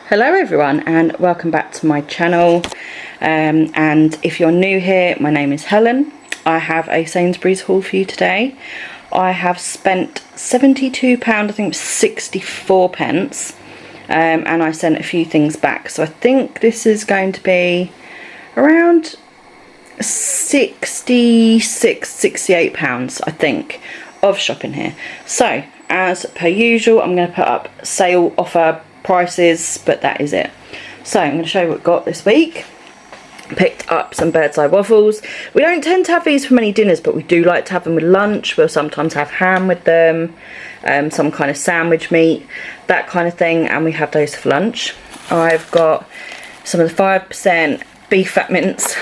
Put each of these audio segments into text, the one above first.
Hello everyone and welcome back to my channel, and if you're new here, my name is Helen. I have a Sainsbury's haul for you today. I have spent £72, I think 64 pence, and I sent a few things back, so I think this is going to be around £68 I think of shopping here. So as per usual, I'm going to put up sale offer prices, but that is it. So I'm going to show you what I got this week. Picked up some bird's eye waffles. We don't tend to have these for many dinners, but we do like to have them with lunch. We'll sometimes have ham with them, some kind of sandwich meat, that kind of thing, and we have those for lunch. I've got some of the 5% beef fat mince.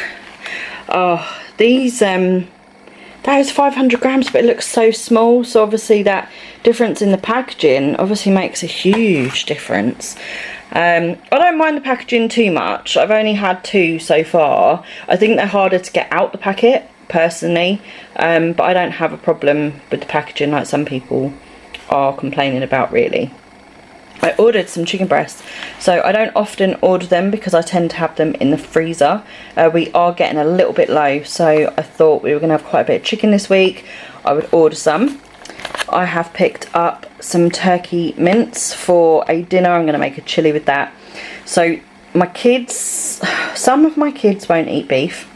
Oh, these that is 500 grams, but it looks so small, so obviously that difference in the packaging obviously makes a huge difference. I don't mind the packaging too much. I've only had 2 so far. I think they're harder to get out the packet personally, but I don't have a problem with the packaging like some people are complaining about, really. I ordered some chicken breasts, so I don't often order them because I tend to have them in the freezer. We are getting a little bit low, so I thought we were going to have quite a bit of chicken this week. I would order some. I have picked up some turkey mince for a dinner. I'm going to make a chilli with that. So my kids, some of my kids won't eat beef,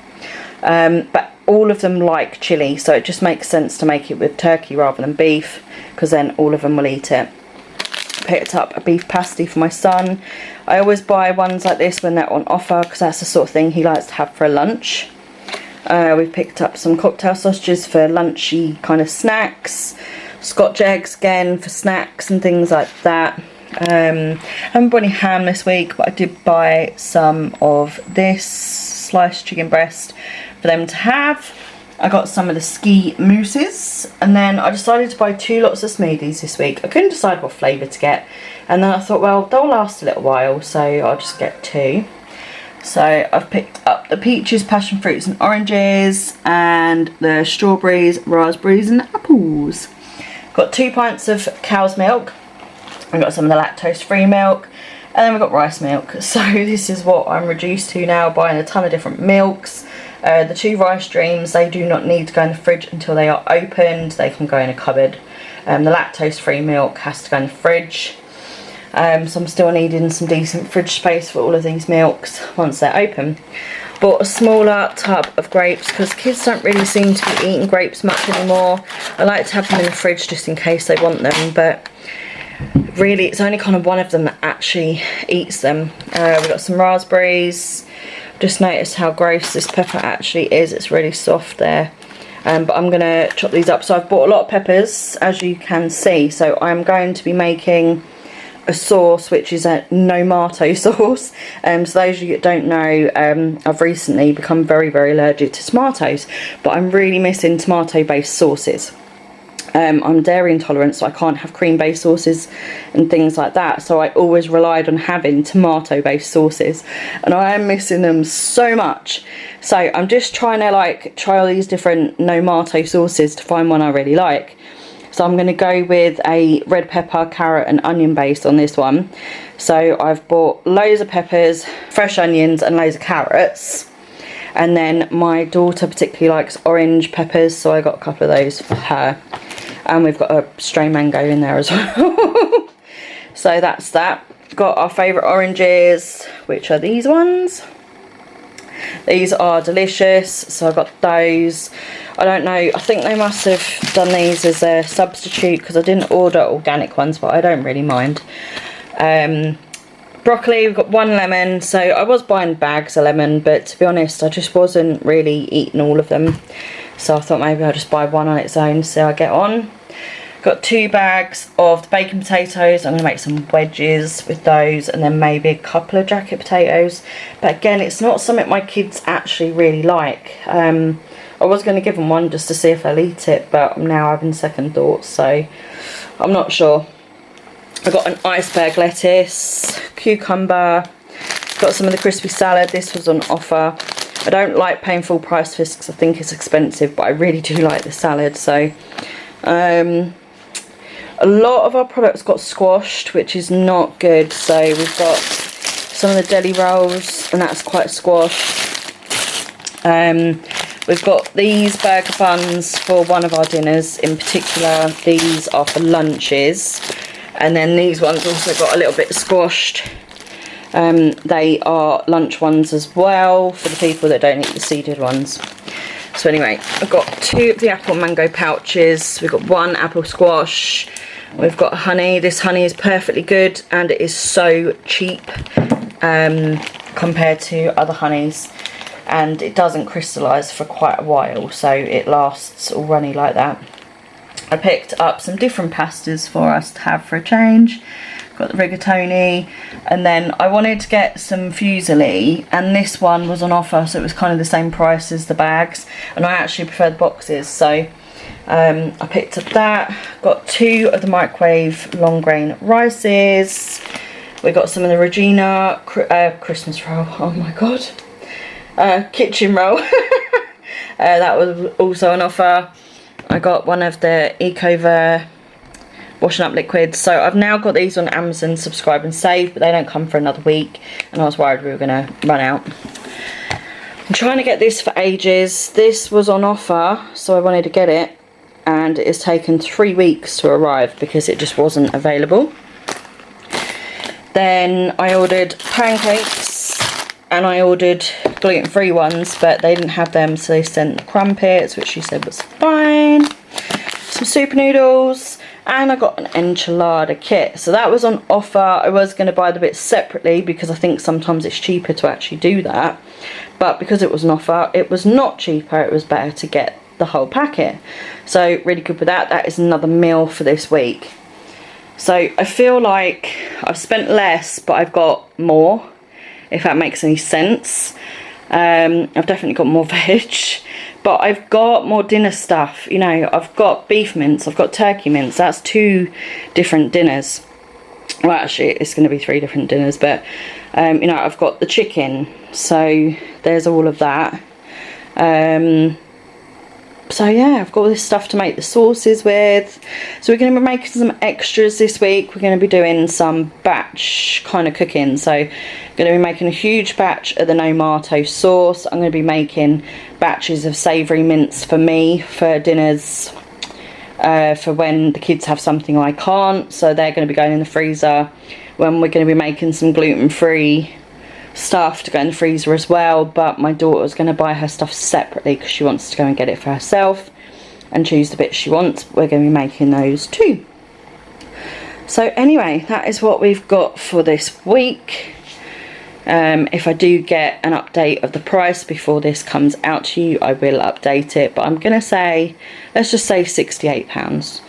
but all of them like chilli, so it just makes sense to make it with turkey rather than beef, because then all of them will eat it. Picked up a beef pasty for my son. I always buy ones like this when they're on offer, because that's the sort of thing he likes to have for a lunch. We've picked up some cocktail sausages for lunchy kind of snacks. Scotch eggs again for snacks and things like that. I haven't bought any ham this week, but I did buy some of this sliced chicken breast for them to have. I got some of the ski mousses, and then I decided to buy 2 lots of smoothies this week. I couldn't decide what flavour to get, and then I thought, well, they'll last a little while, so I'll just get 2. So I've picked up the peaches, passion fruits and oranges, and the strawberries, raspberries and apples. Got 2 pints of cow's milk. I've got some of the lactose free milk, and then we've got rice milk. So this is what I'm reduced to now, buying a ton of different milks. The 2 rice streams, they do not need to go in the fridge until they are opened. They can go in a cupboard. The lactose free milk has to go in the fridge. So I'm still needing some decent fridge space for all of these milks once they're open. Bought a smaller tub of grapes because kids don't really seem to be eating grapes much anymore. I like to have them in the fridge just in case they want them, but really it's only kind of one of them that actually eats them. We've got some raspberries. Just noticed how gross this pepper actually is. It's really soft there, but I'm going to chop these up. So I've bought a lot of peppers, as you can see, so I'm going to be making a sauce which is a no-mato sauce. So those of you that don't know, I've recently become very allergic to tomatoes, but I'm really missing tomato based sauces. I'm dairy intolerant, so I can't have cream based sauces and things like that, so I always relied on having tomato based sauces, and I am missing them so much. So I'm just trying to try all these different no-mato sauces to find one I really like. So I'm going to go with a red pepper, carrot and onion base on this one. So I've bought loads of peppers, fresh onions and loads of carrots. And then my daughter particularly likes orange peppers, so I got a couple of those for her. And we've got a stray mango in there as well. So that's that. Got our favourite oranges, which are these ones. These are delicious, so I got those. I don't know, I think they must have done these as a substitute because I didn't order organic ones, but I don't really mind. Broccoli, we've got 1 lemon, so I was buying bags of lemon, but to be honest I just wasn't really eating all of them, so I thought maybe I'll just buy 1 on its own, so I get on. Got 2 bags of the bacon potatoes. I'm going to make some wedges with those, and then maybe a couple of jacket potatoes, but again it's not something my kids actually really like. I was going to give them one just to see if they'll eat it, but I'm now having second thoughts, so I'm not sure. I got an iceberg lettuce, cucumber, got some of the crispy salad. This was on offer. I don't like paying full price for this because I think it's expensive, but I really do like the salad. So a lot of our products got squashed, which is not good. So we've got some of the deli rolls, and that's quite squashed. We've got these burger buns for one of our dinners in particular. These are for lunches, and then these ones also got a little bit squashed. They are lunch ones as well for the people that don't eat the seeded ones. So anyway, I've got 2 of the apple and mango pouches. We've got 1 apple squash. We've got honey. This honey is perfectly good, and it is so cheap compared to other honeys, and it doesn't crystallise for quite a while, so it lasts all runny like that. I picked up some different pastas for us to have for a change. Got the rigatoni, and then I wanted to get some fusilli, and this one was on offer, so it was kind of the same price as the bags, and I actually prefer the boxes, so I picked up that. Got 2 of the microwave long grain rices. We got some of the Regina Christmas roll, oh my god, kitchen roll. That was also on offer. I got one of the Ecover washing up liquids. So I've now got these on Amazon Subscribe and Save, but they don't come for another week, and I was worried we were going to run out. I'm trying to get this for ages. This was on offer, so I wanted to get it, and it's taken 3 weeks to arrive because it just wasn't available. Then I ordered pancakes, and I ordered gluten-free ones, but they didn't have them, so they sent the crumpets, which she said was fine. Some super noodles, and I got an enchilada kit. So that was on offer. I was going to buy the bits separately because I think sometimes it's cheaper to actually do that, but because it was an offer, it was not cheaper, it was better to get the whole packet. So really good with that. That is another meal for this week. So I feel like I've spent less, but I've got more, if that makes any sense. I've definitely got more veg, but I've got more dinner stuff. You know, I've got beef mince, I've got turkey mince. That's 2 different dinners. Well, actually, it's going to be 3 different dinners, but you know, I've got the chicken, so there's all of that. So yeah, I've got all this stuff to make the sauces with. So we're going to be making some extras this week. We're going to be doing some batch kind of cooking. So I'm going to be making a huge batch of the no-mato sauce. I'm going to be making batches of savoury mince for me for dinners, for when the kids have something I can't. So they're going to be going in the freezer. When we're going to be making some gluten-free stuff to go in the freezer as well, but my daughter's going to buy her stuff separately because she wants to go and get it for herself and choose the bits she wants. We're going to be making those too. So anyway, that is what we've got for this week. If I do get an update of the price before this comes out to you, I will update it, but I'm going to say, let's just say £68,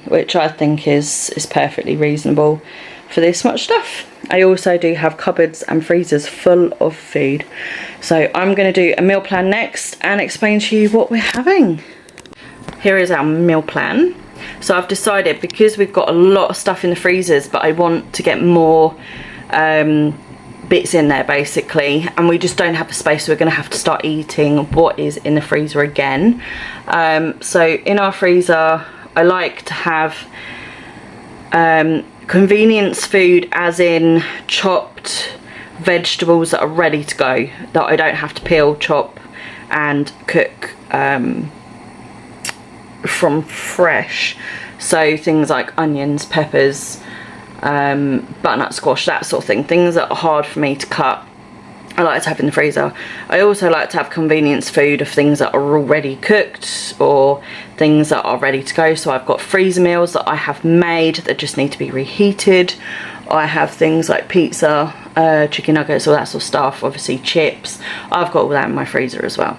which I think is perfectly reasonable for this much stuff. I also do have cupboards and freezers full of food. So I'm going to do a meal plan next and explain to you what we're having. Here is our meal plan. So I've decided, because we've got a lot of stuff in the freezers, but I want to get more bits in there basically, and we just don't have the space, so we're going to have to start eating what is in the freezer again. So in our freezer, I like to have convenience food, as in chopped vegetables that are ready to go, that I don't have to peel, chop and cook from fresh. So things like onions, peppers, butternut squash, that sort of thing, things that are hard for me to cut, I like to have in the freezer. I also like to have convenience food of things that are already cooked or things that are ready to go. So I've got freezer meals that I have made that just need to be reheated. I have things like pizza, chicken nuggets, all that sort of stuff, obviously chips. I've got all that in my freezer as well.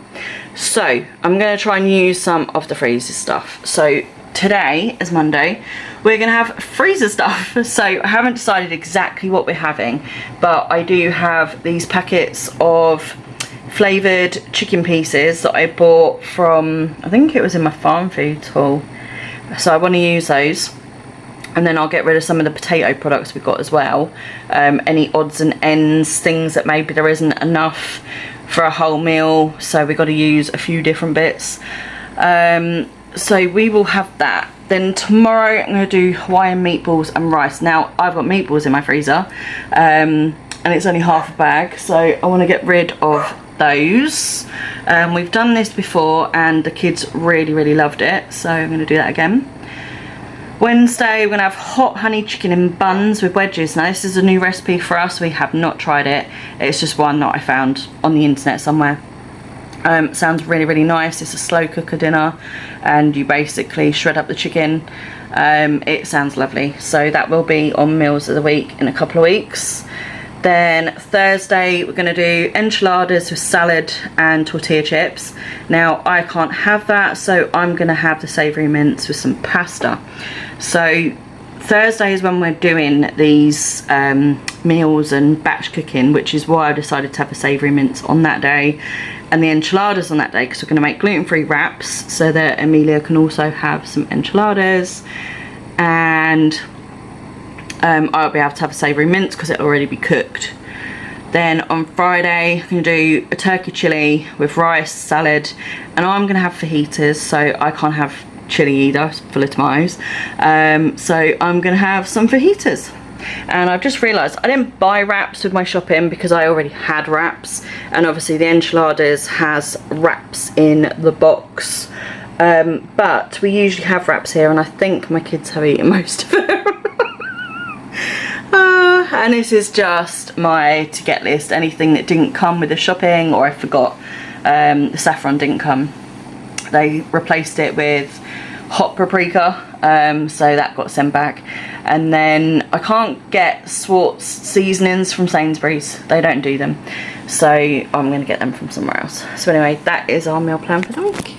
So I'm going to try and use some of the freezer stuff. So today is Monday, we're gonna have freezer stuff. So I haven't decided exactly what we're having, but I do have these packets of flavoured chicken pieces that I bought from, I think it was in my farm foods haul, so I want to use those. And then I'll get rid of some of the potato products we've got as well, any odds and ends, things that maybe there isn't enough for a whole meal, so we've got to use a few different bits. So we will have that. Then tomorrow I'm going to do Hawaiian meatballs and rice. Now I've got meatballs in my freezer, and it's only half a bag, so I want to get rid of those. We've done this before and the kids really loved it, so I'm going to do that again. Wednesday we're going to have hot honey chicken in buns with wedges. Now this is a new recipe for us, we have not tried it, it's just one that I found on the internet somewhere. Sounds really nice. It's a slow cooker dinner and you basically shred up the chicken. It sounds lovely, so that will be on meals of the week in a couple of weeks. Then Thursday we're going to do enchiladas with salad and tortilla chips. Now I can't have that, so I'm going to have the savoury mince with some pasta. So Thursday is when we're doing these meals and batch cooking, which is why I decided to have the savoury mince on that day and the enchiladas on that day, because we're going to make gluten-free wraps so that Amelia can also have some enchiladas, and I'll be able to have a savoury mince because it'll already be cooked. Then on Friday I'm going to do a turkey chilli with rice, salad, and I'm going to have fajitas, so I can't have chilli either, it's full of tomatoes. So I'm going to have some fajitas. And I've just realised I didn't buy wraps with my shopping because I already had wraps, and obviously the enchiladas has wraps in the box, but we usually have wraps here and I think my kids have eaten most of it. And this is just my to get list, anything that didn't come with the shopping or I forgot. The saffron didn't come, they replaced it with hot paprika, so that got sent back. And then I can't get Swartz seasonings from Sainsburys, they don't do them, so I'm going to get them from somewhere else. So anyway, that is our meal plan for the week.